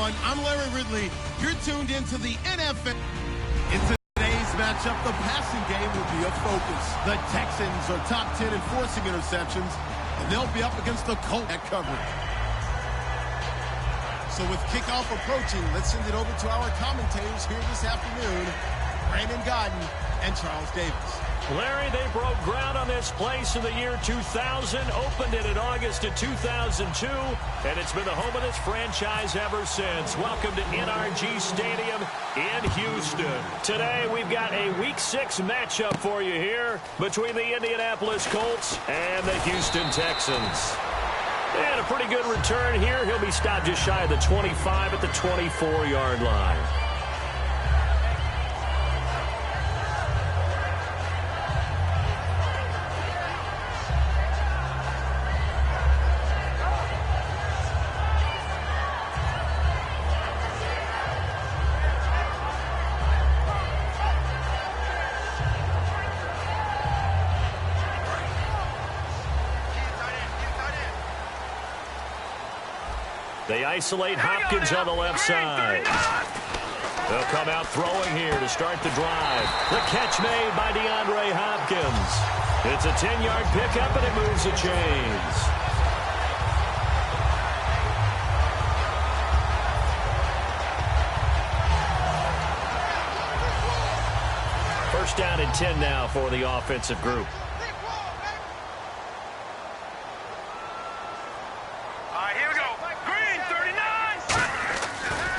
everyone. I'm Larry Ridley. You're tuned into the NFL. In today's matchup, the passing game will be a focus. The Texans are top 10 in forcing interceptions, and they'll be up against the Colts at coverage. So with kickoff approaching, let's send it over to our commentators here this afternoon, Brandon Godden and Charles Davis. Larry, they broke ground on this place in the year 2000, opened it in August of 2002, and it's been the home of this franchise ever since. Welcome to NRG Stadium in Houston. Today, we've got a Week 6 matchup for you here between the Indianapolis Colts and the Houston Texans. And a pretty good return here. He'll be stopped just shy of the 25 at the 24-yard line. They isolate Hopkins on the left side. They'll come out throwing here to start the drive. The catch made by DeAndre Hopkins. It's a 10-yard pickup, and it moves the chains. First down and 10 now for the offensive group.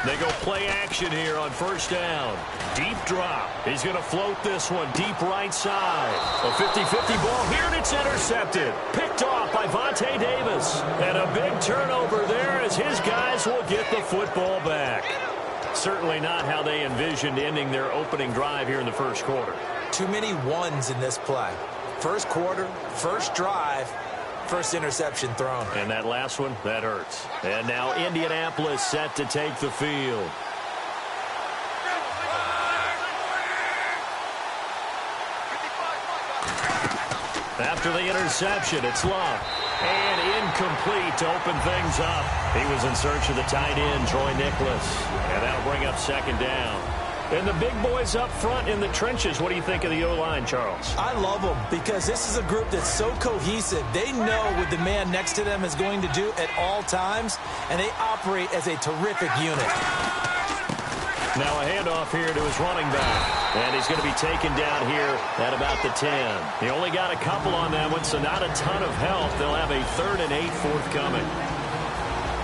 They go play action here on first down. Deep drop. He's going to float this one deep right side. A 50-50 ball here, and it's intercepted. Picked off by Vontae Davis. And a big turnover there as his guys will get the football back. Certainly not how they envisioned ending their opening drive here in the first quarter. Too many ones in this play. First quarter, first drive. First interception thrown. And that last one, that hurts. And now Indianapolis set to take the field. After the interception, it's Love. And incomplete to open things up. He was in search of the tight end, Troy Nicholas. And that'll bring up second down. And the big boys up front in the trenches. What do you think of the O-line, Charles? I love them because this is a group that's so cohesive. They know what the man next to them is going to do at all times, and they operate as a terrific unit. Now a handoff here to his running back. And he's going to be taken down here at about the 10. He only got a couple on that one, so not a ton of help. They'll have a 3rd and 8 forthcoming.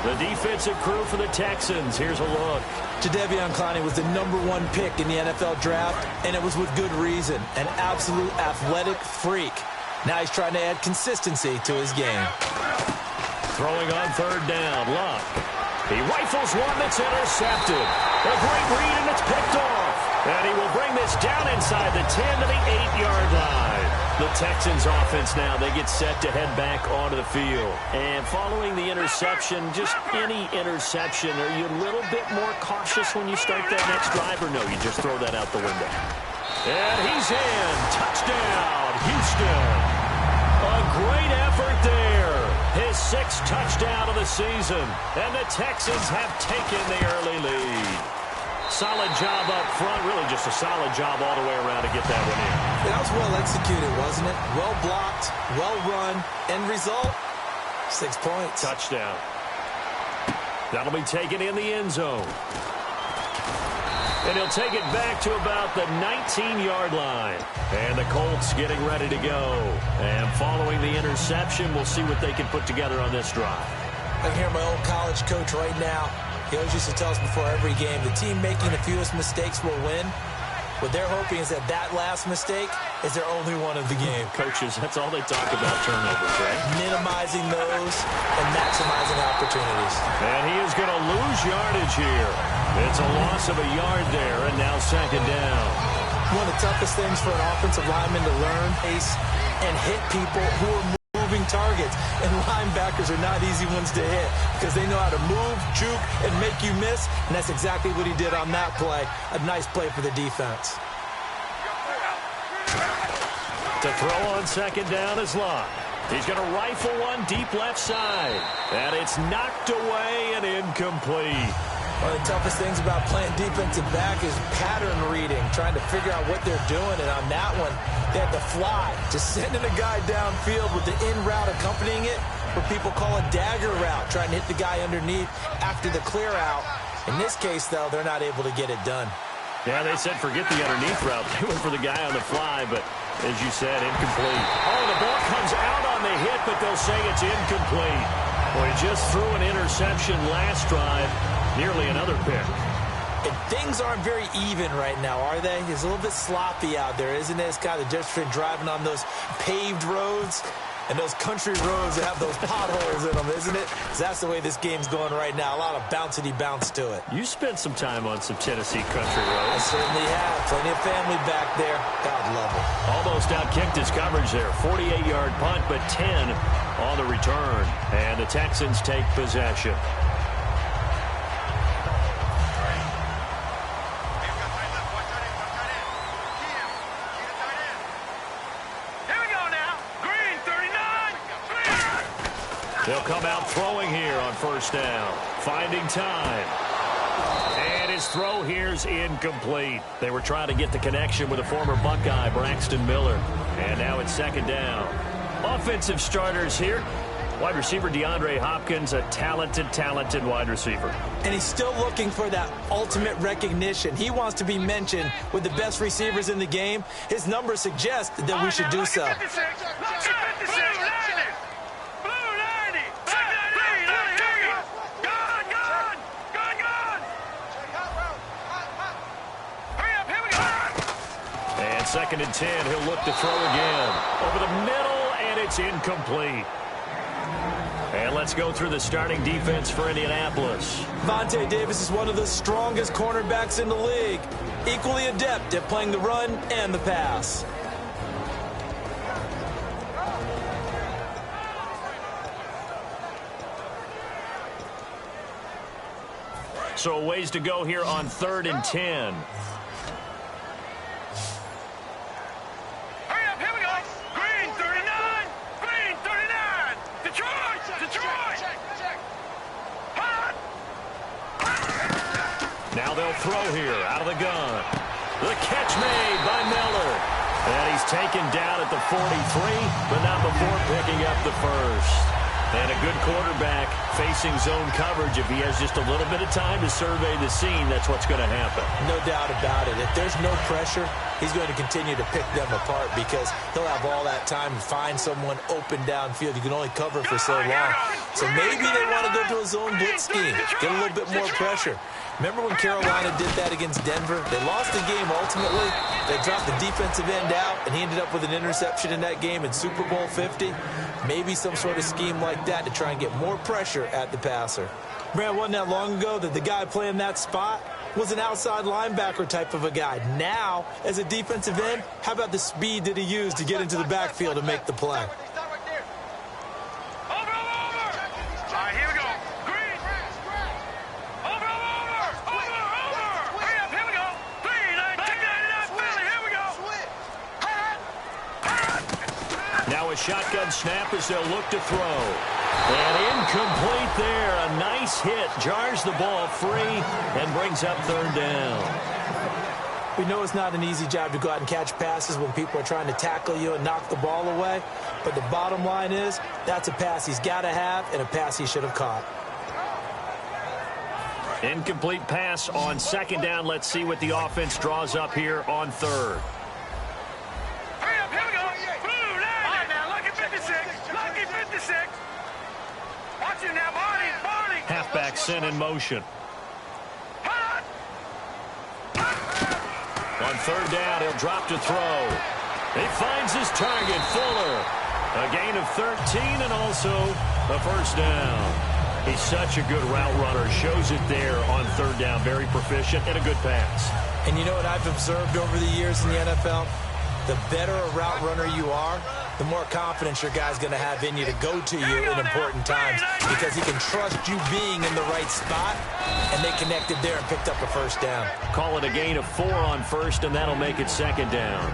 The defensive crew for the Texans. Here's a look. Jadeveon Clowney was the #1 pick in the NFL draft, and it was with good reason. An absolute athletic freak. Now he's trying to add consistency to his game. Throwing on 3rd down. Luck. He rifles one that's intercepted. A great read, and it's picked off. And he will bring this down inside the 10 to the 8-yard line. The Texans offense now, they get set to head back onto the field. And following the interception, just any interception, are you a little bit more cautious when you start that next drive, or no, you just throw that out the window? And he's in. Touchdown, Houston. A great effort there. His 6th touchdown of the season. And the Texans have taken the early lead. Solid job up front. Really just a solid job all the way around to get that one in. That was well executed, wasn't it? Well blocked, well run. End result, 6 points. Touchdown. That'll be taken in the end zone. And he'll take it back to about the 19-yard line. And the Colts getting ready to go. And following the interception, we'll see what they can put together on this drive. I can hear my old college coach right now. He always used to tell us before every game, the team making the fewest mistakes will win. What they're hoping is that last mistake is their only one of the game. Coaches, that's all they talk about, turnovers, right? Minimizing those and maximizing opportunities. And he is going to lose yardage here. It's a loss of a yard there, and now second down. One of the toughest things for an offensive lineman to learn is and hit people who are moving targets. And linebackers are not easy ones to hit because they know how to move, juke, and make you miss. And that's exactly what he did on that play. A nice play for the defense. To throw on second down is Locke. He's going to rifle one deep left side. And it's knocked away and incomplete. One of the toughest things about playing defensive back is pattern reading, trying to figure out what they're doing. And on that one, they had to fly, just sending a guy downfield with the in route accompanying it, what people call a dagger route, trying to hit the guy underneath after the clear out. In this case, though, they're not able to get it done. Yeah, they said forget the underneath route. They went for the guy on the fly, but as you said, incomplete. Oh, the ball comes out on the hit, but they'll say it's incomplete. Well, he just threw an interception last drive, nearly another pick. And things aren't very even right now, are they? It's a little bit sloppy out there, isn't it? It's kind of just been driving on those paved roads and those country roads that have those potholes in them, isn't it? 'Cause that's the way this game's going right now. A lot of bouncy bounce to it. You spent some time on some Tennessee country I roads. certainly have. Plenty of family back there. God love them. Almost outkicked his coverage there. 48-yard punt, but 10 on the return. And the Texans take possession. They'll come out throwing here on first down. Finding time. And his throw here's incomplete. They were trying to get the connection with a former Buckeye, Braxton Miller. And now it's second down. Offensive starters here. Wide receiver DeAndre Hopkins, a talented wide receiver. And he's still looking for that ultimate recognition. He wants to be mentioned with the best receivers in the game. His numbers suggest that we should do so. Second and 10, he'll look to throw again. Over the middle, and it's incomplete. And let's go through the starting defense for Indianapolis. Vontae Davis is one of the strongest cornerbacks in the league. Equally adept at playing the run and the pass. So a ways to go here on 3rd and 10. Now they'll throw here out of the gun. The catch made by Miller. And he's taken down at the 43, but not before picking up the first. And a good quarterback facing zone coverage. If he has just a little bit of time to survey the scene, that's what's going to happen. No doubt about it. If there's no pressure, he's going to continue to pick them apart because he'll have all that time to find someone open downfield. You can only cover for so long. So maybe they want to go to a zone blitz scheme, get a little bit more pressure. Remember when Carolina did that against Denver? They lost the game ultimately. They dropped the defensive end out, and he ended up with an interception in that game in Super Bowl 50. Maybe some sort of scheme like that to try and get more pressure at the passer. Brad, wasn't that long ago that the guy playing that spot was an outside linebacker type of a guy. Now, as a defensive end, how about the speed that he used to get into the backfield and make the play? Shotgun snap as they'll look to throw. And incomplete there. A nice hit. Jars the ball free and brings up 3rd down. We know it's not an easy job to go out and catch passes when people are trying to tackle you and knock the ball away. But the bottom line is that's a pass he's got to have and a pass he should have caught. Incomplete pass on 2nd down. Let's see what the offense draws up here on 3rd. Halfback sent in motion. On 3rd down, he'll drop to throw. He finds his target, Fuller. A gain of 13 and also a first down. He's such a good route runner. Shows it there on 3rd down. Very proficient and a good pass. And you know what I've observed over the years in the NFL? The better a route runner you are, the more confidence your guy's going to have in you to go to you in important times because he can trust you being in the right spot, and they connected there and picked up a first down. Call it a gain of 4 on 1st, and that'll make it 2nd down.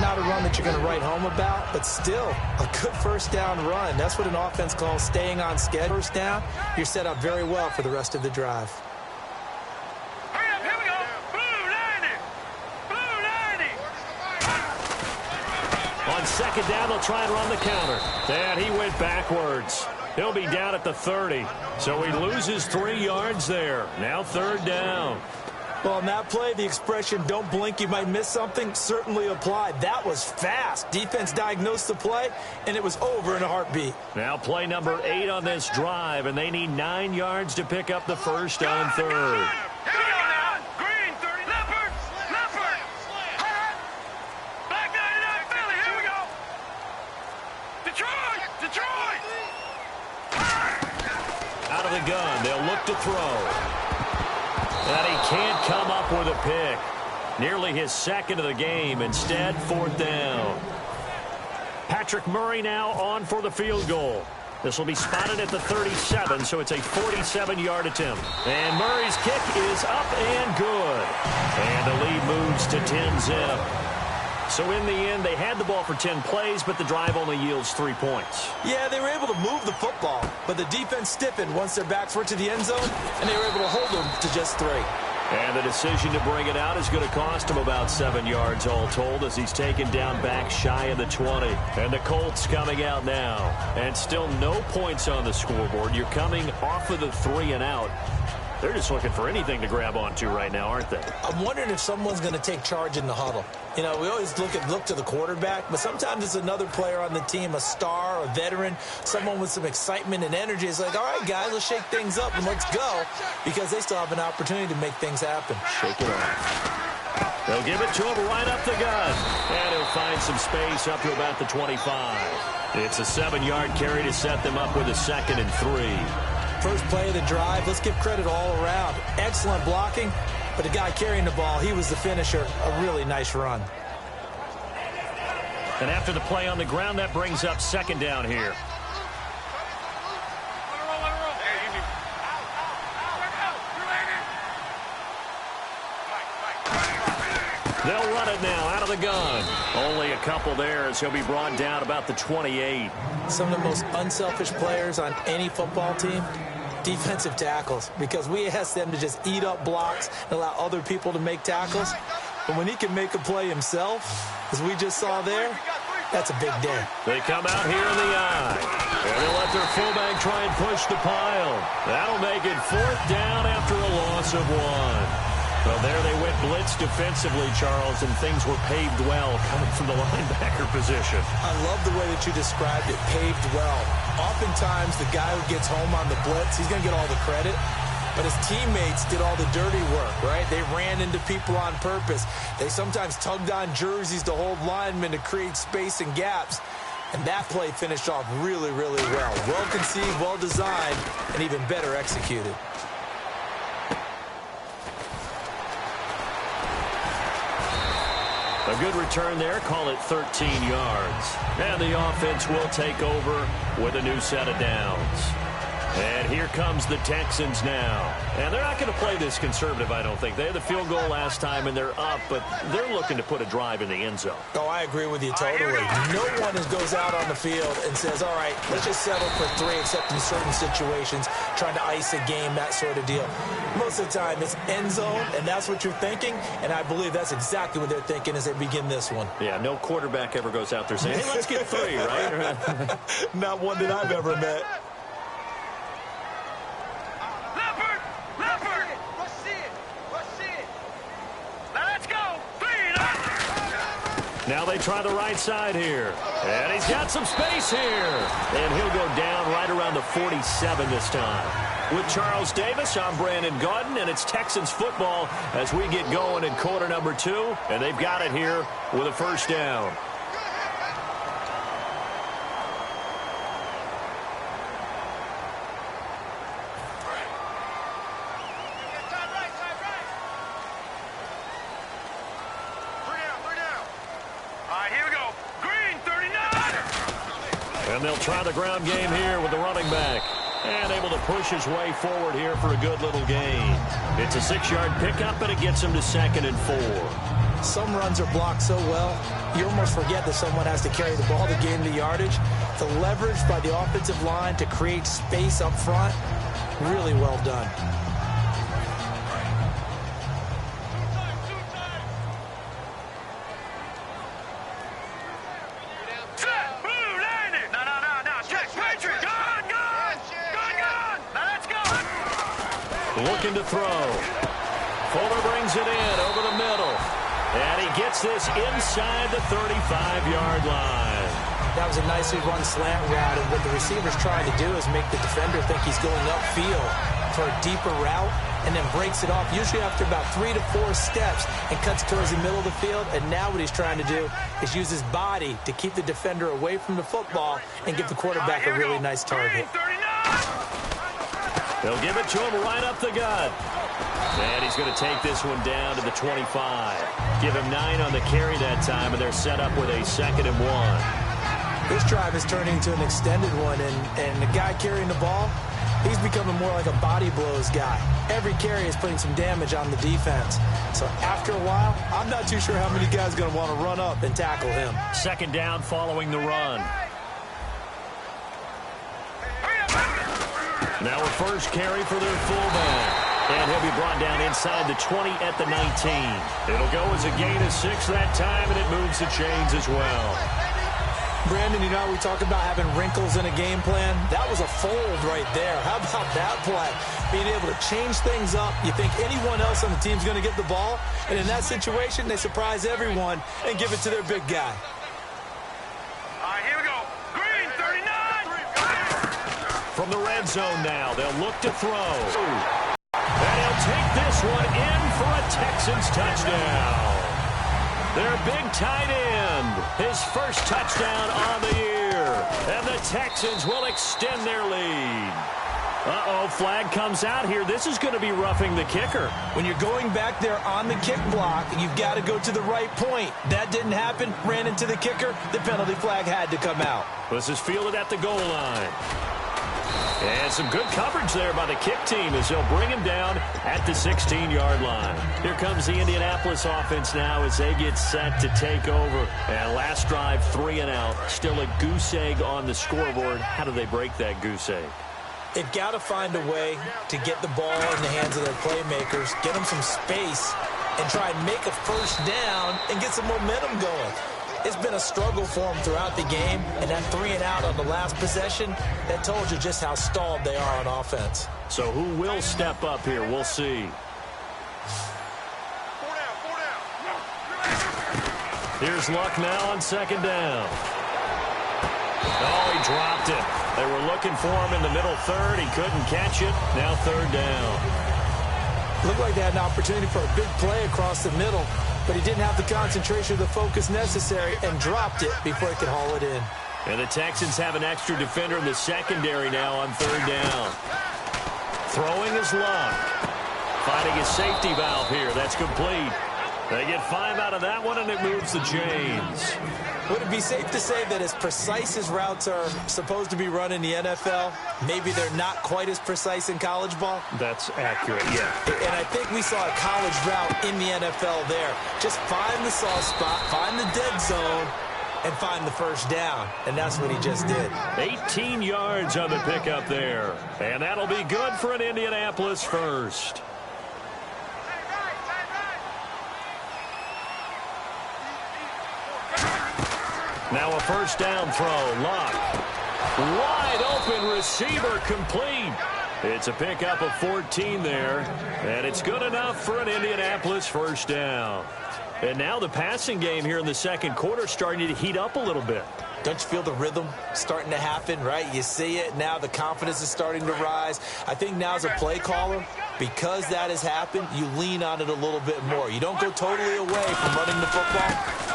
Not a run that you're going to write home about, but still a good first down run. That's what an offense calls staying on schedule. First down, you're set up very well for the rest of the drive. second down, they'll try and run the counter. And he went backwards. He'll be down at the 30. So he loses 3 yards there. Now third down. Well, on that play, the expression, don't blink, you might miss something, certainly applied. That was fast. Defense diagnosed the play, and it was over in a heartbeat. Now play number 8 on this drive, and they need 9 yards to pick up the first on third. Here we go now. Green, 30. Leopard. Black 99, Philly. Here we go. Detroit. Out of the gun, they'll look to throw. And he can't come up with a pick. Nearly his second of the game. Instead, fourth down. Patrick Murray now on for the field goal. This will be spotted at the 37, so it's a 47-yard attempt. And Murray's kick is up and good. And the lead moves to 10-zip. So in the end, they had the ball for 10 plays, but the drive only yields 3 points. Yeah, they were able to move the football, but the defense stiffened once their backs were to the end zone, and they were able to hold them to just 3. And the decision to bring it out is going to cost him about 7 yards all told as he's taken down back shy of the 20. And the Colts coming out now. And still no points on the scoreboard. You're coming off of the 3 and out. They're just looking for anything to grab onto right now, aren't they? I'm wondering if someone's going to take charge in the huddle. You know, we always look to the quarterback, but sometimes it's another player on the team, a star, a veteran, someone with some excitement and energy. It's like, all right, guys, let's shake things up and let's go, because they still have an opportunity to make things happen. Shake it off. They'll give it to him right up the gun. And he'll find some space up to about the 25. It's a 7-yard carry to set them up with a 2nd and 3. First play of the drive, let's give credit all around. Excellent blocking, but the guy carrying the ball, he was the finisher. A really nice run. And after the play on the ground, that brings up 2nd down here. They'll run it now out of the gun. Only a couple there as he'll be brought down about the 28. Some of the most unselfish players on any football team, defensive tackles, because we ask them to just eat up blocks and allow other people to make tackles. But when he can make a play himself, as we just saw there, that's a big day. They come out here in the eye. And they'll let their fullback try and push the pile. That'll make it 4th down after a loss of 1. Well, there they went blitz defensively, Charles, and things were paved well coming from the linebacker position. I love the way that you described it, paved well. Oftentimes, the guy who gets home on the blitz, he's going to get all the credit. But his teammates did all the dirty work, right? They ran into people on purpose. They sometimes tugged on jerseys to hold linemen to create space and gaps. And that play finished off really, really well. Well conceived, well designed, and even better executed. A good return there, call it 13 yards. And the offense will take over with a new set of downs. And here comes the Texans now. And they're not going to play this conservative, I don't think. They had the field goal last time, and they're up, but they're looking to put a drive in the end zone. Oh, I agree with you totally. No one goes out on the field and says, all right, let's just settle for 3, except in certain situations, trying to ice a game, that sort of deal. Most of the time, it's end zone, and that's what you're thinking, and I believe that's exactly what they're thinking as they begin this one. Yeah, no quarterback ever goes out there saying, hey, let's get 3, right? Not one that I've ever met. Now they try the right side here. And he's got some space here. And he'll go down right around the 47 this time. With Charles Davis, I'm Brandon Gaudin, and it's Texans football as we get going in quarter number 2. And they've got it here with a first down. And they'll try the ground game here with the running back. And able to push his way forward here for a good little gain. It's a 6-yard pickup, and it gets him to 2nd and 4. Some runs are blocked so well, you almost forget that someone has to carry the ball to gain the yardage. The leverage by the offensive line to create space up front, really well done. looking to throw. Fuller brings it in over the middle. And he gets this inside the 35-yard line. That was a nicely run slant route, and what the receiver's trying to do is make the defender think he's going upfield for a deeper route, and then breaks it off, usually after about 3 to 4 steps, and cuts towards the middle of the field. And now what he's trying to do is use his body to keep the defender away from the football and give the quarterback a really nice target. They'll give it to him right up the gut. And he's going to take this one down to the 25. Give him 9 on the carry that time, and they're set up with a 2nd and 1. This drive is turning into an extended one, and the guy carrying the ball, he's becoming more like a body blows guy. Every carry is putting some damage on the defense. So after a while, I'm not too sure how many guys are going to want to run up and tackle him. 2nd down following the run. Now a first carry for their fullback. And he'll be brought down inside the 20 at the 19. It'll go as a gain of 6 that time, and it moves the chains as well. Brandon, you know how we talk about having wrinkles in a game plan? That was a fold right there. How about that play? Being able to change things up. You think anyone else on the team's going to get the ball, and in that situation, they surprise everyone and give it to their big guy. All right, here we go. Green, 39. From the red zone now, they'll look to throw. And he'll take this one in for a Texans touchdown. Their big tight end, his first touchdown on the year. And the Texans will extend their lead. Uh-oh, flag comes out here. This is going to be roughing the kicker. When you're going back there on the kick block, you've got to go to the right point. That didn't happen, ran into the kicker. The penalty flag had to come out. This is fielded at the goal line. And some good coverage there by the kick team as they'll bring him down at the 16-yard line. Here comes the Indianapolis offense now as they get set to take over. And last drive, 3 and out. Still a goose egg on the scoreboard. How do they break that goose egg? They've got to find a way to get the ball in the hands of their playmakers, get them some space, and try and make a first down and get some momentum going. It's been a struggle for them throughout the game, and that 3 and out on the last possession, that told you just how stalled they are on offense. So who will step up here? We'll see. Here's Luck now on 2nd down. Oh, he dropped it. They were looking for him in the middle third. He couldn't catch it. Now 3rd down. Looked like they had an opportunity for a big play across the middle, but he didn't have the concentration or the focus necessary and dropped it before he could haul it in. And the Texans have an extra defender in the secondary now on 3rd down. Throwing is Luck. Finding his safety valve here. That's complete. They get 5 out of that one, and it moves the chains. Would it be safe to say that as precise as routes are supposed to be run in the NFL, maybe they're not quite as precise in college ball? That's accurate, yeah. And I think we saw a college route in the NFL there. Just find the soft spot, find the dead zone, and find the first down. And that's what he just did. 18 yards on the pickup there. And that'll be good for an Indianapolis first. Now a first down throw. Luck. Wide open receiver complete. It's a pickup of 14 there. And it's good enough for an Indianapolis first down. And now the passing game here in the second quarter starting to heat up a little bit. Don't you feel the rhythm starting to happen, right? You see it. Now the confidence is starting to rise. I think now as a play caller, because that has happened, you lean on it a little bit more. You don't go totally away from running the football,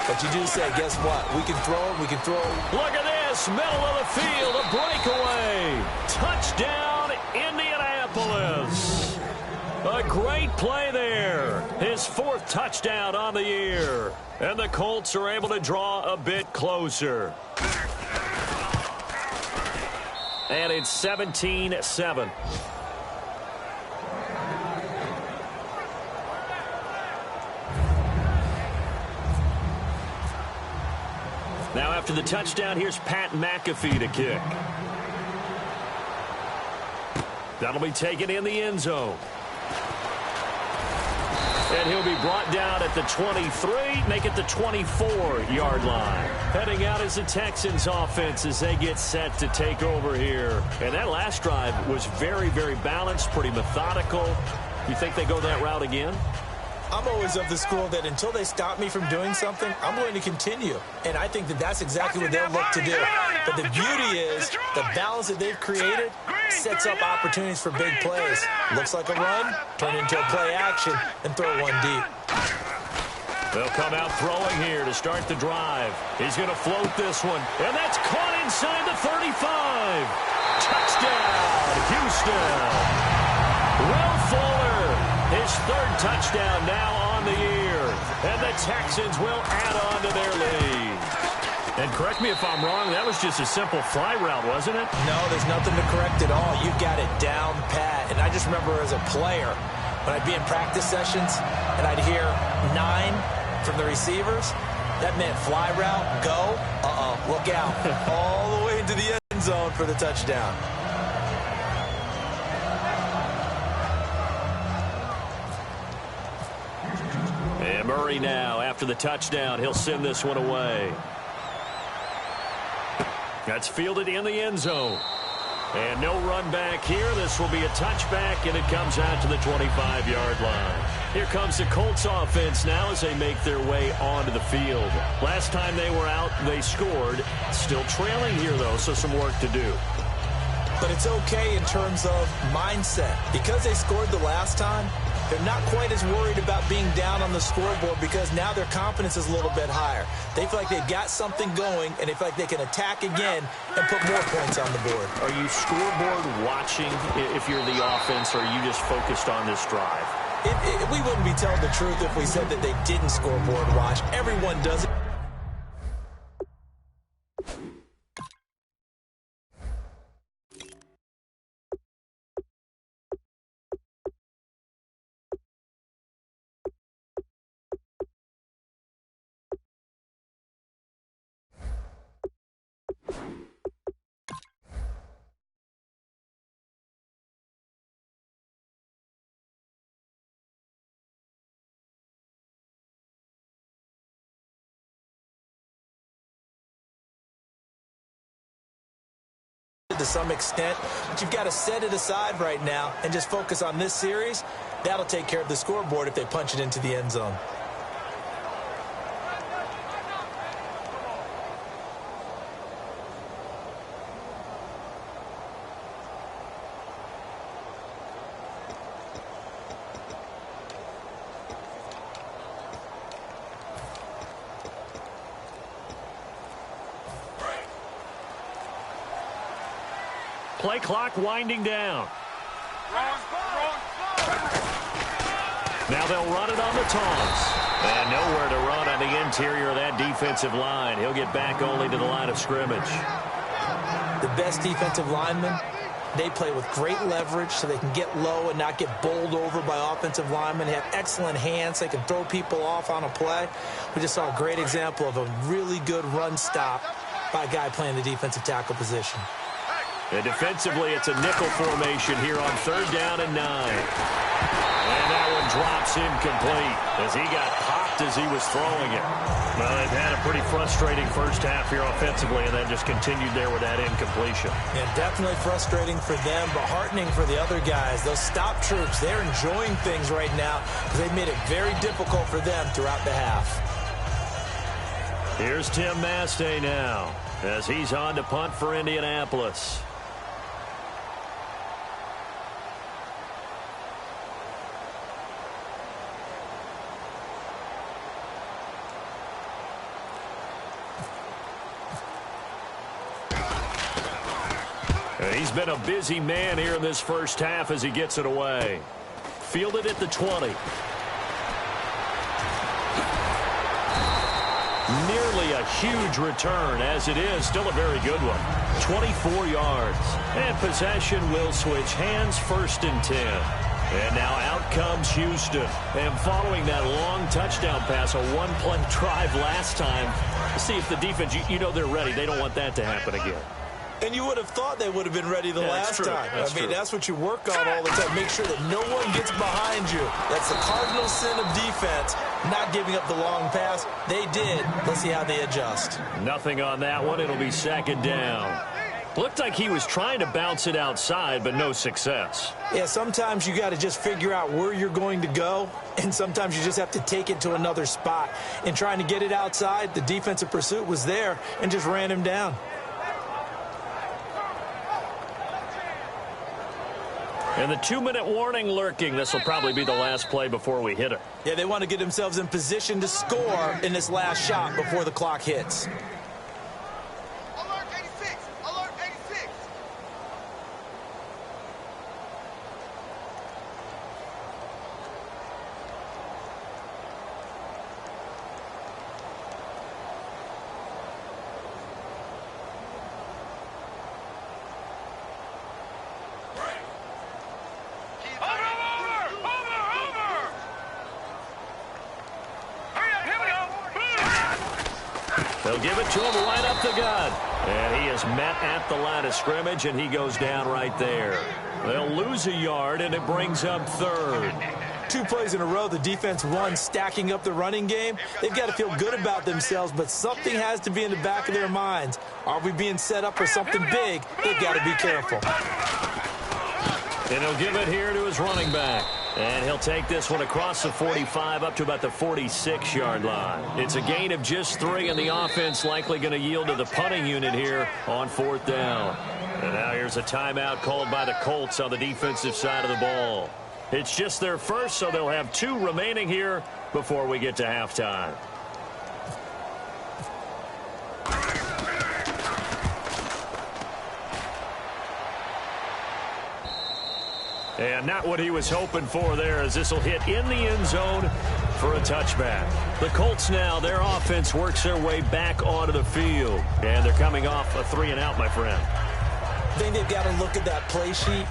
but you do say, guess what? We can throw it. We can throw it. Look at this. Middle of the field. A breakaway. Touchdown, Indianapolis. A great play there. His 4th touchdown on the year. And the Colts are able to draw a bit closer. And it's 17-7. Now after the touchdown, here's Pat McAfee to kick. That'll be taken in the end zone. And he'll be brought down at the 23, make it the 24-yard line. Heading out as the Texans offense as they get set to take over here. And that last drive was very, very balanced, pretty methodical. You think they go that route again? I'm always of the school that until they stop me from doing something, I'm going to continue. And I think that that's exactly what they'll look to do. But the beauty is the balance that they've created sets up opportunities for big plays. Looks like a run, turn into a play action, and throw one deep. They'll come out throwing here to start the drive. He's going to float this one, and that's caught inside the 35. Touchdown, Houston. Will Fuller, his third touchdown now on the year, and the Texans will add on to their lead. And correct me if I'm wrong, that was just a simple fly route, wasn't it? No, there's nothing to correct at all. You got it down pat. And I just remember as a player, when I'd be in practice sessions and I'd hear 9 from the receivers, that meant fly route, go, look out. All the way into the end zone for the touchdown. And Murray now, after the touchdown, he'll send this one away. That's fielded in the end zone. And no run back here. This will be a touchback, and it comes out to the 25-yard line. Here comes the Colts offense now as they make their way onto the field. Last time they were out, they scored. Still trailing here, though, so some work to do. But it's okay in terms of mindset. Because they scored the last time, they're not quite as worried about being down on the scoreboard because now their confidence is a little bit higher. They feel like they've got something going, and they feel like they can attack again and put more points on the board. Are you scoreboard watching if you're the offense, or are you just focused on this drive? We wouldn't be telling the truth if we said that they didn't scoreboard watch. Everyone does it. To some extent, but you've got to set it aside right now and just focus on this series. That'll take care of the scoreboard if they punch it into the end zone. Play clock winding down. Now they'll run it on the toss. And nowhere to run on the interior of that defensive line. He'll get back only to the line of scrimmage. The best defensive linemen, they play with great leverage so they can get low and not get bowled over by offensive linemen. They have excellent hands. They can throw people off on a play. We just saw a great example of a really good run stop by a guy playing the defensive tackle position. And defensively, it's a nickel formation here on 3rd down and 9. And that one drops incomplete as he got popped as he was throwing it. Well, they've had a pretty frustrating first half here offensively, and then just continued there with that incompletion. Yeah, definitely frustrating for them, but heartening for the other guys. Those stop troops, they're enjoying things right now because they've made it very difficult for them throughout the half. Here's Tim Mastay now as he's on to punt for Indianapolis. He's been a busy man here in this first half as he gets it away. Fielded at the 20. Nearly a huge return, as it is still a very good one. 24 yards. And possession will switch hands, 1st and 10. And now out comes Houston. And following that long touchdown pass, a one-play drive last time, see if the defense, you know they're ready. They don't want that to happen again. And you would have thought they would have been ready the last time. That's what you work on all the time. Make sure that no one gets behind you. That's the cardinal sin of defense, not giving up the long pass. They did. Let's see how they adjust. Nothing on that one. It'll be second down. Looked like he was trying to bounce it outside, but no success. Yeah, sometimes you got to just figure out where you're going to go, and sometimes you just have to take it to another spot. In trying to get it outside, the defensive pursuit was there and just ran him down. And the 2-minute warning lurking. This will probably be the last play before we hit it. Yeah, they want to get themselves in position to score in this last shot before the clock hits. Alert 86! Alert 86! They'll give it to him right up the gut. And he is met at the line of scrimmage, and he goes down right there. They'll lose a yard, and it brings up third. 2 plays in a row, the defense won, stacking up the running game. They've got to feel good about themselves, but something has to be in the back of their minds. Are we being set up for something big? They've got to be careful. And he'll give it here to his running back. And he'll take this one across the 45 up to about the 46-yard line. It's a gain of just 3, and the offense likely going to yield to the punting unit here on 4th down. And now here's a timeout called by the Colts on the defensive side of the ball. It's just their first, so they'll have 2 remaining here before we get to halftime. And not what he was hoping for there, as this will hit in the end zone for a touchback. The Colts now, their offense works their way back onto the field. And they're coming off a 3-and-out, my friend. I think they've got to look at that play sheet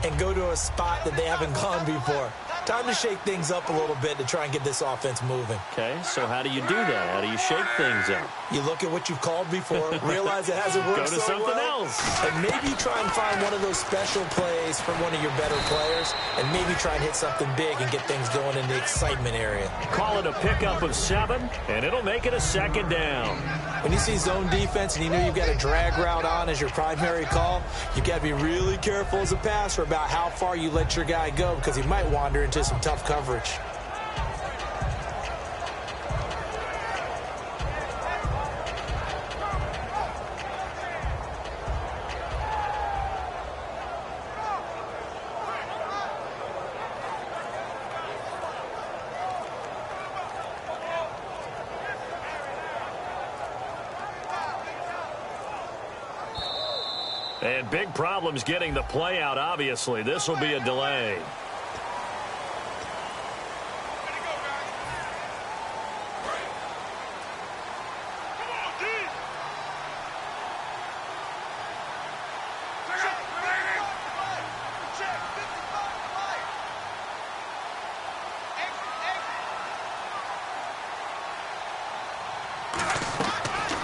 and go to a spot that they haven't gone before. Time to shake things up a little bit to try and get this offense moving. Okay, so how do you do that? How do you shake things up? You look at what you've called before, realize it hasn't worked Go to something else. and maybe try and find one of those special plays from one of your better players, and maybe try and hit something big and get things going in the excitement area. Call it a pickup of 7, and it'll make it a second down. When you see zone defense and you know you've got a drag route on as your primary call, you've got to be really careful as a passer about how far you let your guy go, because he might wander into some tough coverage. And big problems getting the play out, obviously. This will be a delay.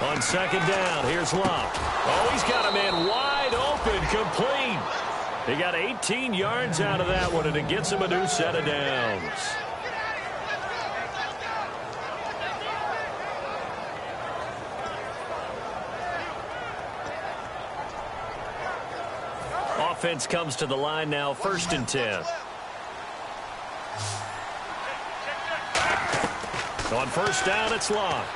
On second down, here's Locke. Oh, he's got a man wide open, complete. He got 18 yards out of that one, and it gets him a new set of downs. Offense comes to the line now, 1st and 10. On 1st down, it's Locke.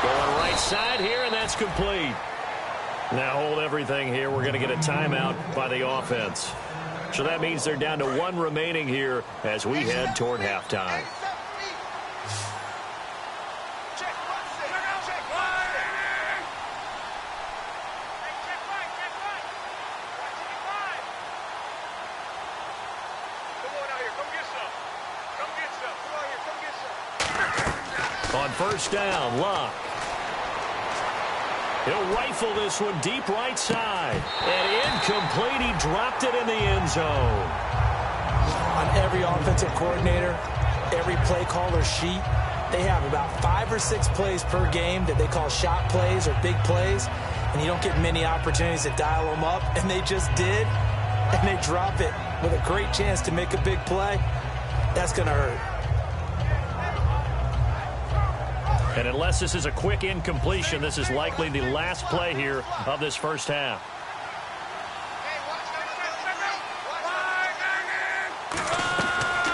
Going right side here, and that's complete. Now hold everything here. We're going to get a timeout by the offense. So that means they're down to 1 remaining here as we head toward halftime. On 1st down, Locke. He'll rifle this one deep right side. And incomplete. He dropped it in the end zone. On every offensive coordinator, every play caller sheet, they have about 5 or 6 plays per game that they call shot plays or big plays. and you don't get many opportunities to dial them up, and they just did, and they drop it with a great chance to make a big play, that's going to hurt. And unless this is a quick incompletion, this is likely the last play here of this first half.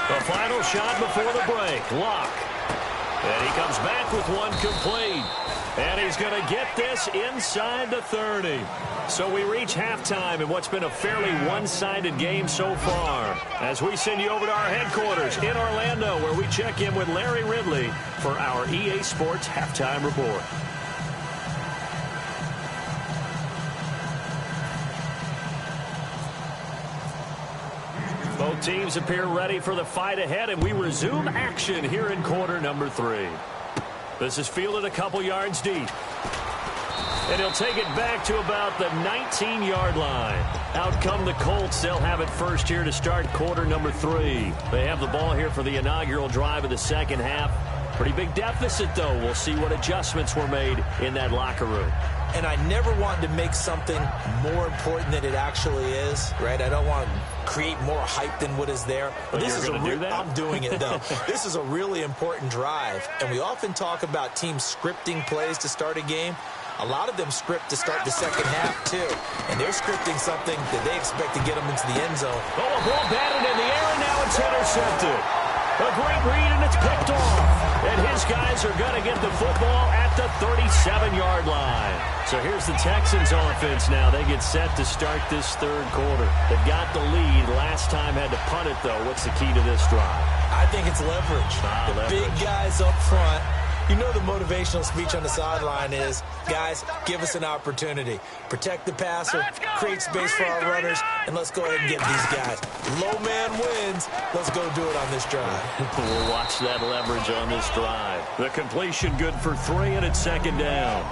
The final shot before the break. Luck. And he comes back with one complete. And he's going to get this inside the 30. So we reach halftime in what's been a fairly one-sided game so far. As we send you over to our headquarters in Orlando, where we check in with Larry Ridley for our EA Sports Halftime Report. Both teams appear ready for the fight ahead, and we resume action here in quarter number 3. This is fielded a couple yards deep. And he'll take it back to about the 19-yard line. Out come the Colts. They'll have it first here to start quarter number 3. They have the ball here for the inaugural drive of the second half. Pretty big deficit, though. We'll see what adjustments were made in that locker room. And I never wanted to make something more important than it actually is, right? I don't want to create more hype than what is there. But this is I'm doing it, though. This is a really important drive. And we often talk about teams scripting plays to start a game. A lot of them script to start the second half, too. And they're scripting something that they expect to get them into the end zone. Oh, a ball batted in the air, and now it's intercepted. A great read, and it's picked off. And his guys are going to get the football at the 37-yard line. So here's the Texans offense now. They get set to start this third quarter. They've got the lead. Last time had to punt it, though. What's the key to this drive? I think it's leverage. Big guys up front. You know the motivational speech on the sideline is, guys, give us an opportunity. Protect the passer, create space for our runners, and let's go ahead and get these guys. Low man wins. Let's go do it on this drive. We'll watch that leverage on this drive. The completion good for 3, and it's second down.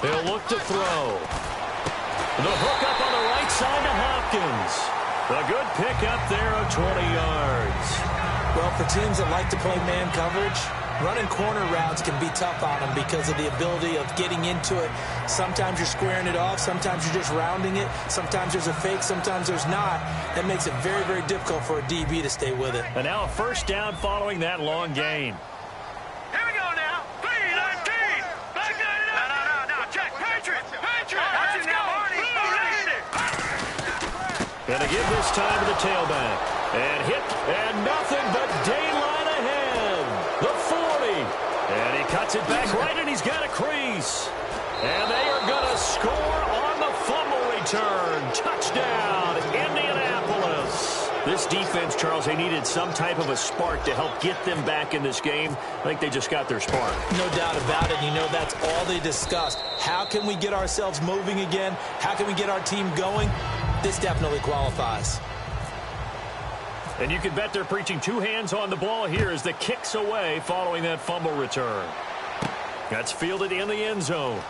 They'll look to throw. The hook up on the right side to Hopkins. A good pickup there of 20 yards. Well, for teams that like to play man coverage, running corner routes can be tough on them because of the ability of getting into it. Sometimes you're squaring it off. Sometimes you're just rounding it. Sometimes there's a fake. Sometimes there's not. That makes it very, very difficult for a DB to stay with it. And now a first down following that long gain. Here we go now. 3-19. Back no. Check. Patriots. Let's go. Gonna give this time to the tailback. And hit, and nothing but daylight ahead. The 40. And he cuts it back right, and he's got a crease. And they are gonna score on the fumble return. Touchdown, Indianapolis. This defense, Charles, they needed some type of a spark to help get them back in this game. I think they just got their spark. No doubt about it. You know, that's all they discussed. How can we get ourselves moving again? How can we get our team going? This definitely qualifies. And you can bet they're preaching 2 hands on the ball here as the kick's away following that fumble return. That's fielded in the end zone.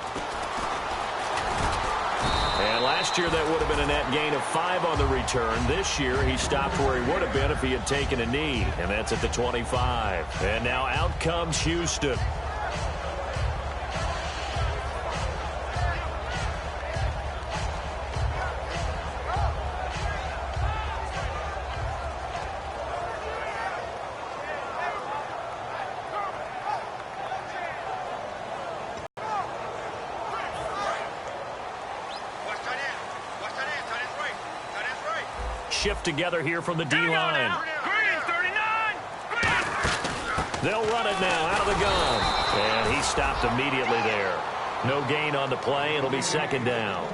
And last year that would have been a net gain of 5 on the return. This year he stopped where he would have been if he had taken a knee. And that's at the 25. And now out comes Houston. Shift together here from the D-line. They'll run it now out of the gun. And he stopped immediately there. No gain on the play. It'll be second down.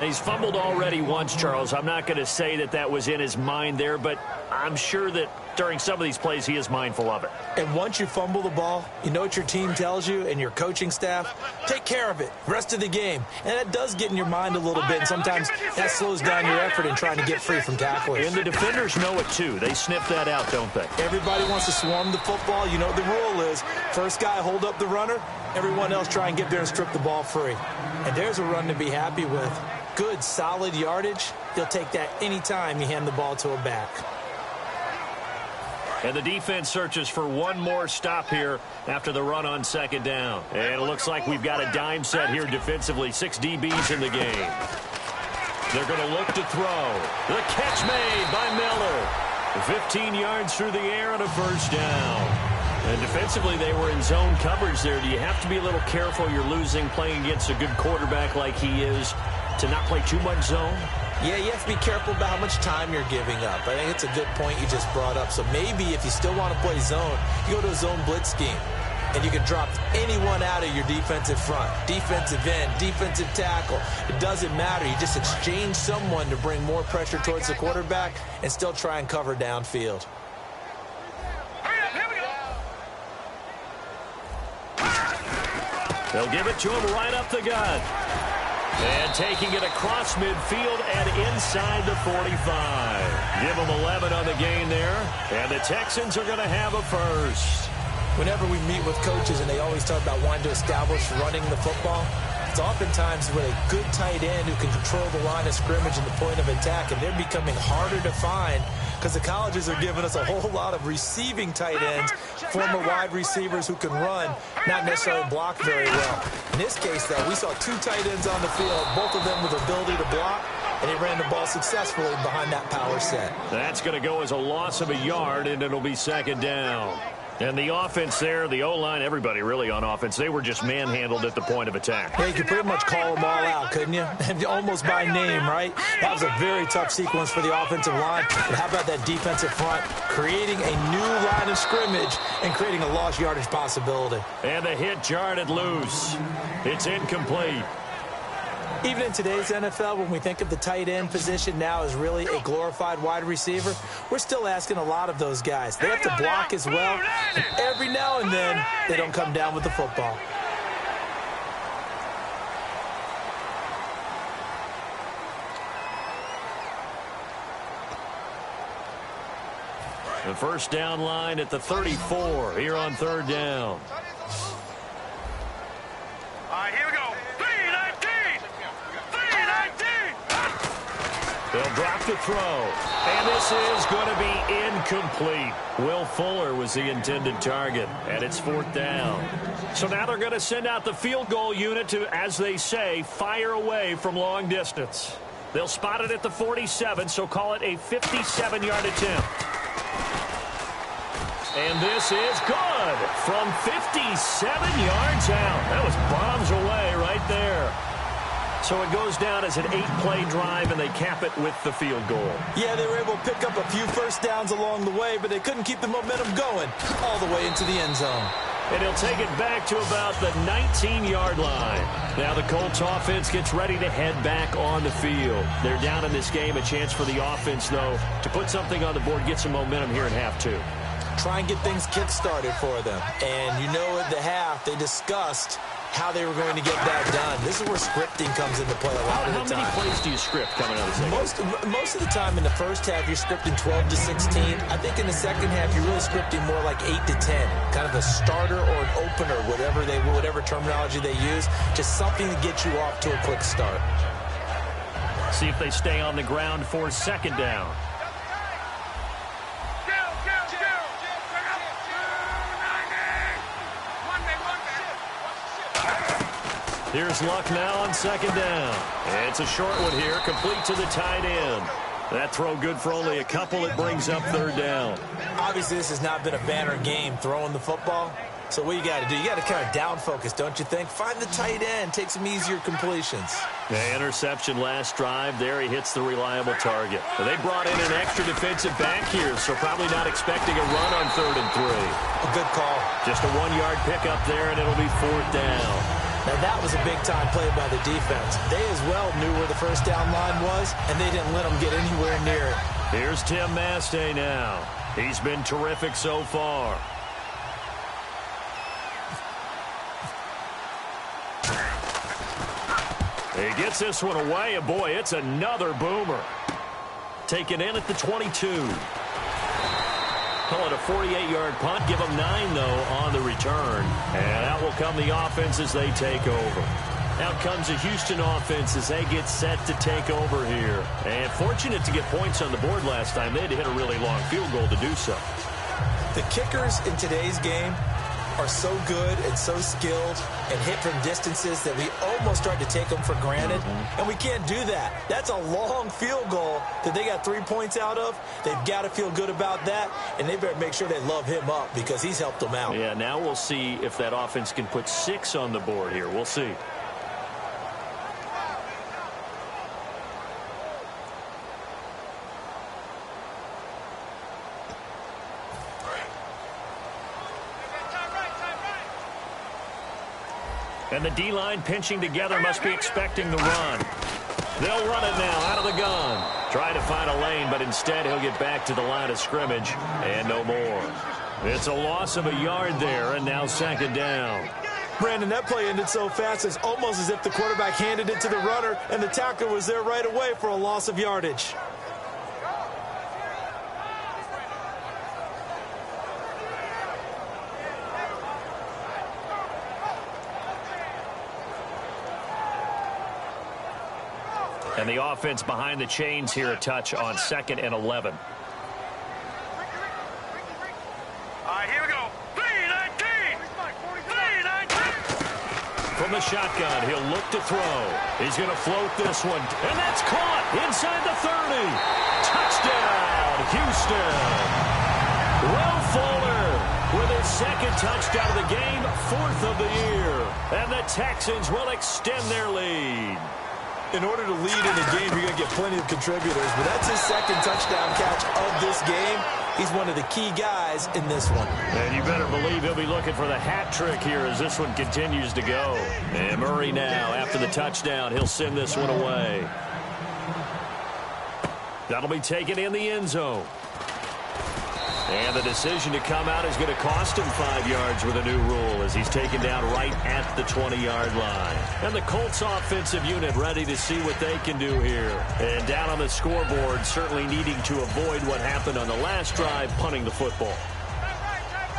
He's fumbled already once, Charles. I'm not going to say that that was in his mind there, but I'm sure that during some of these plays he is mindful of it. And once you fumble the ball, you know what your team tells you and your coaching staff? Take care of it. Rest of the game. And that does get in your mind a little bit, and sometimes that slows down your effort in trying to get free from tacklers. And the defenders know it, too. They sniff that out, don't they? Everybody wants to swarm the football. You know what the rule is. First guy hold up the runner, everyone else try and get there and strip the ball free. And there's a run to be happy with. Good, solid yardage. You'll take that anytime you hand the ball to a back. And the defense searches for one more stop here after the run on second down. And it looks like we've got a dime set here defensively. 6 DBs in the game. They're going to look to throw. The catch made by Miller. 15 yards through the air and a first down. And defensively, they were in zone coverage there. Do you have to be a little careful? You're losing playing against a good quarterback like he is to not play too much zone? Yeah, you have to be careful about how much time you're giving up. I think it's a good point you just brought up. So maybe if you still want to play zone, you go to a zone blitz scheme. And you can drop anyone out of your defensive front, defensive end, defensive tackle. It doesn't matter. You just exchange someone to bring more pressure towards the quarterback and still try and cover downfield. They'll give it to him right up the gut. And taking it across midfield and inside the 45. Give them 11 on the gain there. And the Texans are going to have a first. Whenever we meet with coaches and they always talk about wanting to establish running the football, it's oftentimes with a good tight end who can control the line of scrimmage and the point of attack, and they're becoming harder to find because the colleges are giving us a whole lot of receiving tight ends, former wide receivers who can run, not necessarily block very well. In this case, though, we saw 2 tight ends on the field, both of them with the ability to block, and they ran the ball successfully behind that power set. That's going to go as a loss of a yard, and it'll be second down. And the offense there, the O-line, everybody really on offense, they were just manhandled at the point of attack. Yeah, you could pretty much call them all out, couldn't you? Almost by name, right? That was a very tough sequence for the offensive line. And how about that defensive front creating a new line of scrimmage and creating a lost yardage possibility? And the hit jarred it loose. It's incomplete. Even in today's NFL, when we think of the tight end position now as really a glorified wide receiver, we're still asking a lot of those guys. They have to block as well, and every now and then, they don't come down with the football. The first down line at the 34 here on third down. All right, here we go. 3-19. They'll drop the throw. And this is going to be incomplete. Will Fuller was the intended target, and it's fourth down. So now they're going to send out the field goal unit to, as they say, fire away from long distance. They'll spot it at the 47, so call it a 57-yard attempt. And this is good from 57 yards out. That was bombs away right there. So it goes down as an 8-play drive, and they cap it with the field goal. Yeah, they were able to pick up a few first downs along the way, but they couldn't keep the momentum going all the way into the end zone. And he'll take it back to about the 19-yard line. Now the Colts offense gets ready to head back on the field. They're down in this game. A chance for the offense, though, to put something on the board, get some momentum here in half 2. Try and get things kick-started for them. And you know at the half, they discussed how they were going to get that done. This is where scripting comes into play a lot of the time. How many plays do you script coming out of the second? Most of the time in the first half, you're scripting 12 to 16. I think in the second half, you're really scripting more like 8 to 10. Kind of a starter or an opener, whatever terminology they use. Just something to get you off to a quick start. See if they stay on the ground for second down. Here's Luck now on second down. And it's a short one here, complete to the tight end. That throw good for only a couple. It brings up third down. Obviously, this has not been a banner game throwing the football. So what you got to do, you got to kind of down focus, don't you think? Find the tight end, take some easier completions. The interception last drive. There he hits the reliable target. Well, they brought in an extra defensive back here, so probably not expecting a run on 3rd and 3. A good call. Just a 1-yard pickup there, and it'll be fourth down. Now, that was a big-time play by the defense. They as well knew where the first down line was, and they didn't let them get anywhere near it. Here's Tim Mastay now. He's been terrific so far. He gets this one away, and boy, it's another boomer. Taken in at the 22. Call it a 48-yard punt. Give them 9, though, on the return. And out will come the offense as they take over. Out comes the Houston offense as they get set to take over here. And fortunate to get points on the board last time. They had to hit a really long field goal to do so. The kickers in today's game are so good and so skilled and hit from distances that we almost start to take them for granted. And we can't do that. That's a long field goal that they got 3 points out of. They've got to feel good about that, and they better make sure they love him up because he's helped them out. Yeah, now we'll see if that offense can put 6 on the board here. We'll see. And the D-line pinching together must be expecting the run. They'll run it now out of the gun. Try to find a lane, but instead he'll get back to the line of scrimmage and no more. It's a loss of a yard there, and now 2nd down. Brandon, that play ended so fast, it's almost as if the quarterback handed it to the runner, and the tackler was there right away for a loss of yardage. And the offense behind the chains here a touch on 2nd and 11. All right, here we go. 3-19. 3-19. From the shotgun, he'll look to throw. He's going to float this one, and that's caught inside the 30. Touchdown, Houston. Will Fuller with his 2nd touchdown of the game, 4th of the year. And the Texans will extend their lead. In order to lead in a game, you're going to get plenty of contributors, but that's his 2nd touchdown catch of this game. He's one of the key guys in this one. And you better believe he'll be looking for the hat trick here as this one continues to go. And Murray now, after the touchdown, he'll send this one away. That'll be taken in the end zone. And the decision to come out is going to cost him 5 yards with a new rule as he's taken down right at the 20-yard line. And the Colts offensive unit ready to see what they can do here. And down on the scoreboard, certainly needing to avoid what happened on the last drive, punting the football.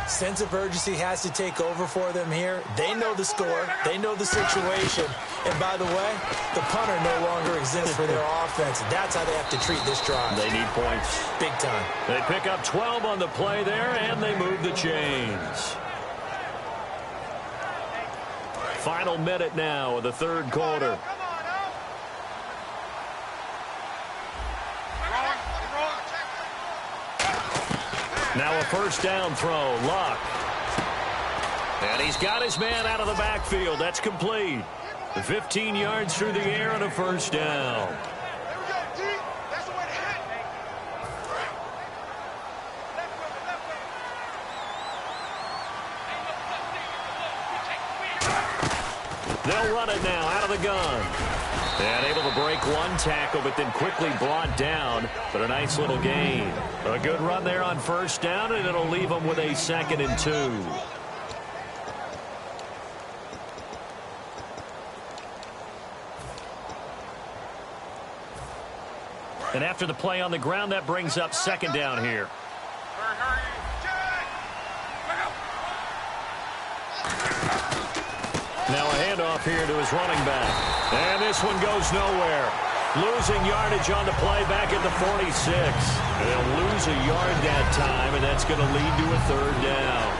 Sense of urgency has to take over for them here. They know the score. They know the situation. And by the way, the punter no longer exists for their offense. That's how they have to treat this drive. They need points. Big time. They pick up 12 on the play there, and they move the chains. Final minute now of the 3rd quarter. Now a 1st down throw, Luck. And he's got his man out of the backfield. That's complete. 15 yards through the air and a 1st down. There we go, D. That's the way to hit. They'll run it now out of the gun. And able to break one tackle, but then quickly brought down. But a nice little gain. A good run there on 1st down, and it'll leave them with a 2nd and 2. And after the play on the ground, that brings up 2nd down here. Now a handoff here to his running back. And this one goes nowhere. Losing yardage on the play back at the 46. They'll lose a yard that time, and that's going to lead to a 3rd down.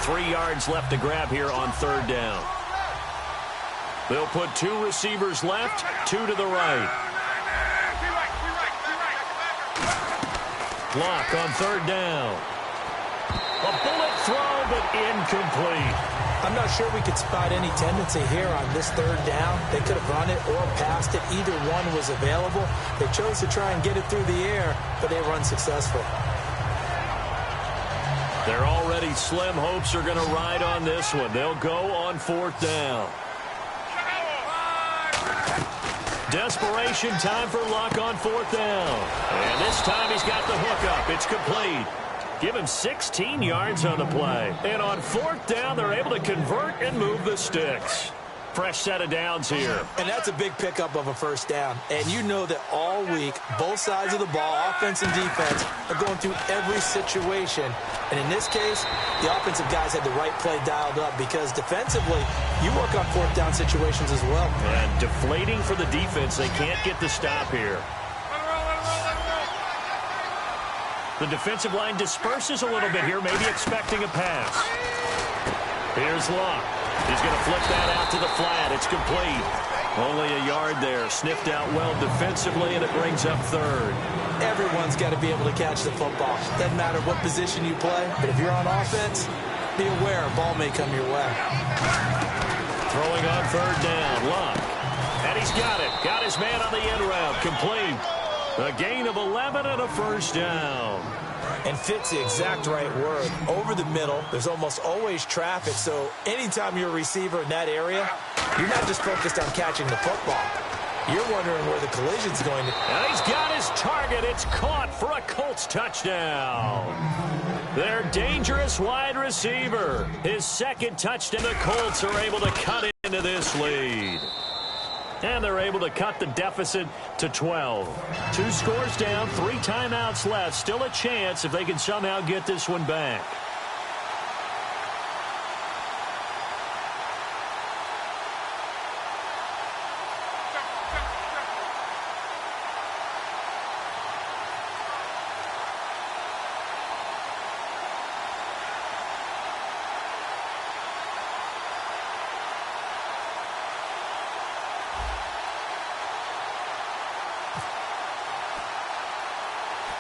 Three yards left to grab here on 3rd down. They'll put 2 receivers left, 2 to the right. Block on 3rd down. A bullet throw, but incomplete. I'm not sure we could spot any tendency here on this 3rd down. They could have run it or passed it. Either one was available. They chose to try and get it through the air, but they were unsuccessful. Their already slim hopes are going to ride on this one. They'll go on 4th down. Desperation time for Luck on 4th down. And this time he's got the hook up. It's complete. Give him 16 yards on the play. And on 4th down, they're able to convert and move the sticks. fresh set of downs here. And that's a big pickup of a first down. And you know that all week, both sides of the ball, offense and defense, are going through every situation. And in this case, the offensive guys had the right play dialed up because defensively, you work on fourth down situations as well. And deflating for the defense. They can't get the stop here. The defensive line disperses a little bit here, maybe expecting a pass. Here's Luck. He's going to flip that out to the flat. It's complete. Only a yard there. Sniffed out well defensively, and it brings up third. Everyone's got to be able to catch the football. Doesn't matter what position you play, but if you're on offense, be aware a ball may come your way. Throwing on third down. Luck. And he's got it. Got his man on the end route. Complete. A gain of 11 and a first down. And fit's the exact right word. Over the middle, there's almost always traffic, so anytime you're a receiver in that area, you're not just focused on catching the football. You're wondering where the collision's going to... And he's got his target. It's caught for a Colts touchdown. Their dangerous wide receiver. His second touchdown. The Colts are able to cut into this lead. And they're able to cut the deficit to 12. 2 scores down, 3 timeouts left. Still a chance if they can somehow get this one back.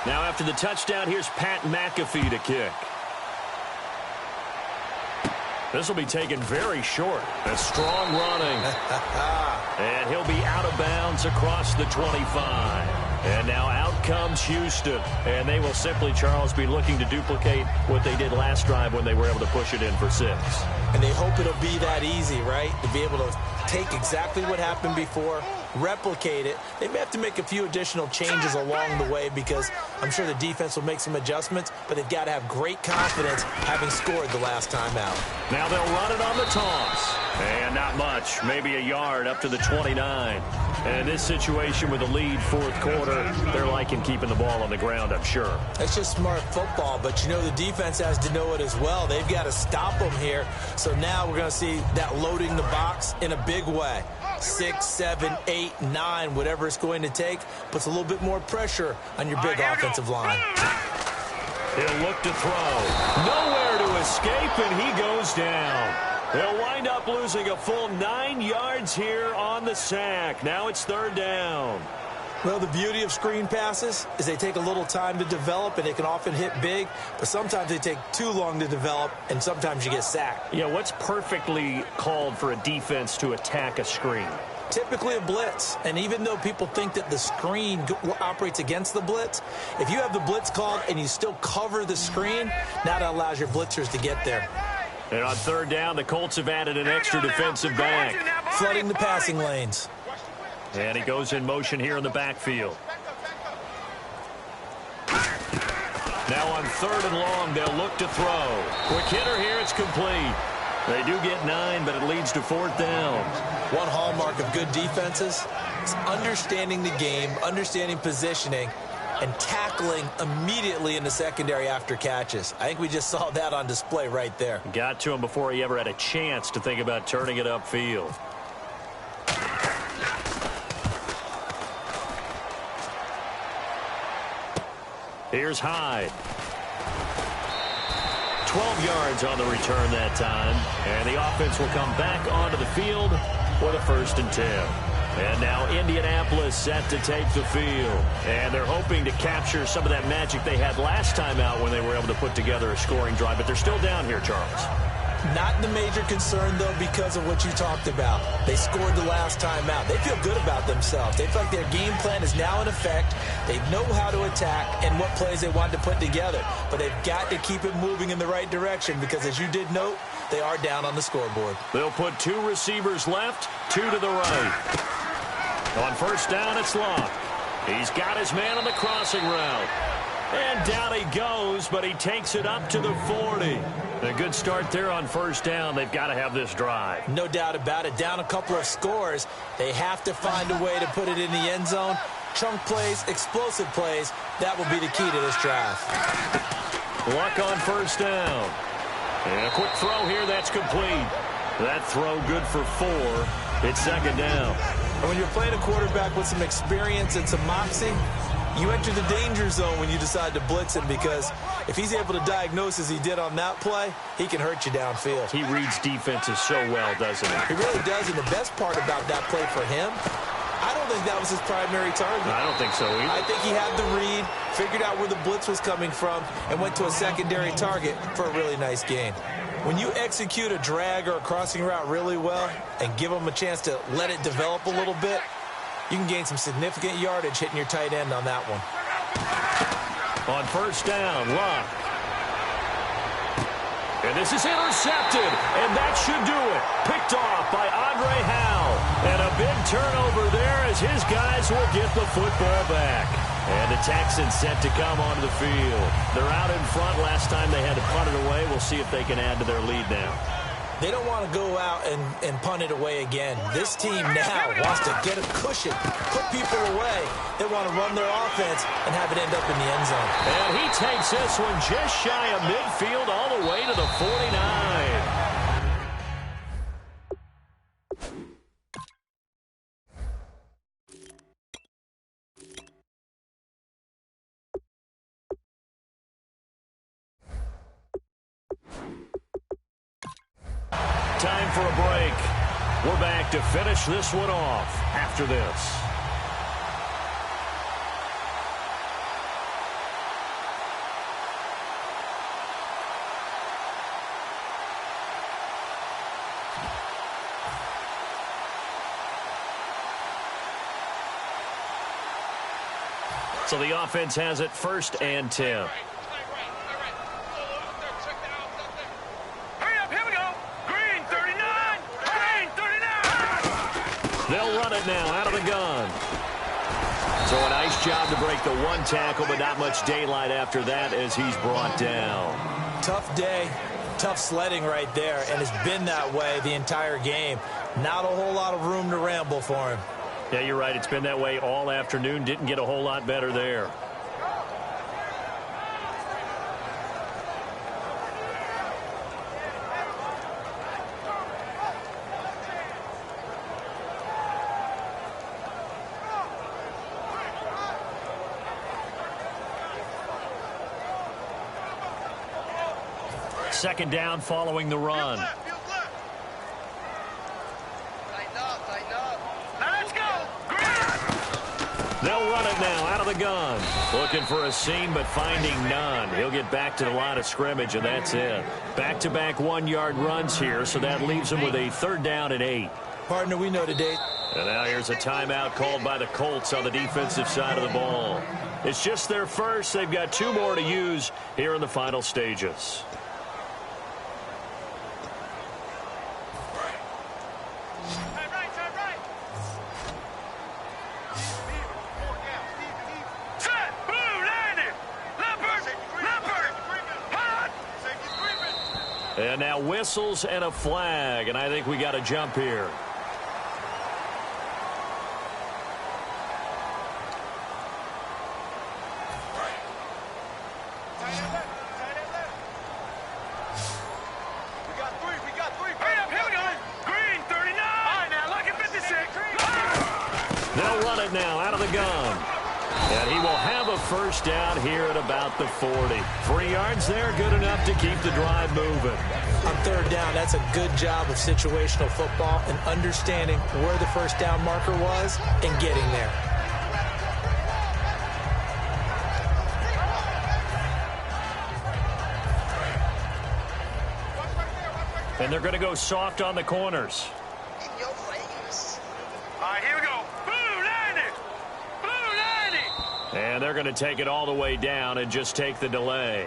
Now after the touchdown, here's Pat McAfee to kick. This will be taken very short. A strong running. And he'll be out of bounds across the 25. And now out comes Houston. And they will simply, Charles, be looking to duplicate what they did last drive when they were able to push it in for 6. And they hope it'll be that easy, right? To be able to take exactly what happened before, replicate it. They may have to make a few additional changes along the way because I'm sure the defense will make some adjustments, but they've got to have great confidence having scored the last time out. Now they'll run it on the toss. And not much, maybe a yard up to the 29. And this situation with a lead fourth quarter, they're liking keeping the ball on the ground, I'm sure. That's just smart football, but you know the defense has to know it as well. They've got to stop them here. So now we're going to see that loading the box in a big way. 6, 7, 8, 9, whatever it's going to take, puts a little bit more pressure on your big offensive line. He'll look to throw. Nowhere to escape, and he goes down. They'll wind up losing a full 9 yards here on the sack. Now it's third down. Well, the beauty of screen passes is they take a little time to develop, and they can often hit big, but sometimes they take too long to develop, and sometimes you get sacked. Yeah, what's perfectly called for a defense to attack a screen? Typically a blitz, and even though people think that the screen operates against the blitz, if you have the blitz called and you still cover the screen, now that allows your blitzers to get there. And on third down, the Colts have added an extra defensive back. Flooding the passing lanes. And he goes in motion here in the backfield. Now on third and long, they'll look to throw. Quick hitter here, it's complete. They do get 9, but it leads to fourth down. One hallmark of good defenses is understanding the game, understanding positioning, and tackling immediately in the secondary after catches. I think we just saw that on display right there. Got to him before he ever had a chance to think about turning it upfield. Here's Hyde. 12 yards on the return that time. And the offense will come back onto the field for the 1st and 10. And now Indianapolis set to take the field. And they're hoping to capture some of that magic they had last time out when they were able to put together a scoring drive. But they're still down here, Charles. Not the major concern, though, because of what you talked about. They scored the last time out. They feel good about themselves. They feel like their game plan is now in effect. They know how to attack and what plays they want to put together. But they've got to keep it moving in the right direction because, as you did note, they are down on the scoreboard. They'll put 2 receivers left, 2 to the right. On first down, it's Luck. He's got his man on the crossing route. And down he goes, but he takes it up to the 40. A good start there on first down. They've got to have this drive. No doubt about it. Down a couple of scores. They have to find a way to put it in the end zone. Chunk plays, explosive plays. That will be the key to this drive. Luck on first down. And a quick throw here. That's complete. That throw good for 4. It's second down. And when you're playing a quarterback with some experience and some moxie, you enter the danger zone when you decide to blitz him, because if he's able to diagnose as he did on that play, he can hurt you downfield. He reads defenses so well, doesn't he? He really does, and the best part about that play for him, I don't think that was his primary target. I don't think so either. I think he had the read, figured out where the blitz was coming from, and went to a secondary target for a really nice gain. When you execute a drag or a crossing route really well and give him a chance to let it develop a little bit, you can gain some significant yardage hitting your tight end on that one. On first down, Luck. And this is intercepted, and that should do it. Picked off by Andre Howell. And a big turnover there as his guys will get the football back. And the Texans set to come onto the field. They're out in front. Last time they had to punt it away. We'll see if they can add to their lead now. They don't want to go out and punt it away again. This team now wants to get a cushion, put people away. They want to run their offense and have it end up in the end zone. And he takes this one just shy of midfield all the way to the 49. Time for a break. We're back to finish this one off after this. So the offense has it 1st and 10. They'll run it now out of the gun. So a nice job to break the one tackle, but not much daylight after that as he's brought down. Tough day, tough sledding right there, and it's been that way the entire game. Not a whole lot of room to ramble for him. Yeah, you're right. It's been that way all afternoon. Didn't get a whole lot better there. Second down following the run. They'll run it now out of the gun. Looking for a seam, but finding none. He'll get back to the line of scrimmage, and that's it. Back-to-back 1-yard runs here, so that leaves him with a 3rd down and 8. Partner, we know today. And now here's a timeout called by the Colts on the defensive side of the ball. It's just their first. They've got 2 more to use here in the final stages. And now whistles and a flag, and I think we got a jump here. They'll run it now out of the gun. And he will have a first down here at about the 40. 3 yards there, good enough to keep the drive moving. On 3rd down, that's a good job of situational football and understanding where the first down marker was and getting there. And they're going to go soft on the corners. All right, here we go. Blue 90. Blue 90. And they're going to take it all the way down and just take the delay.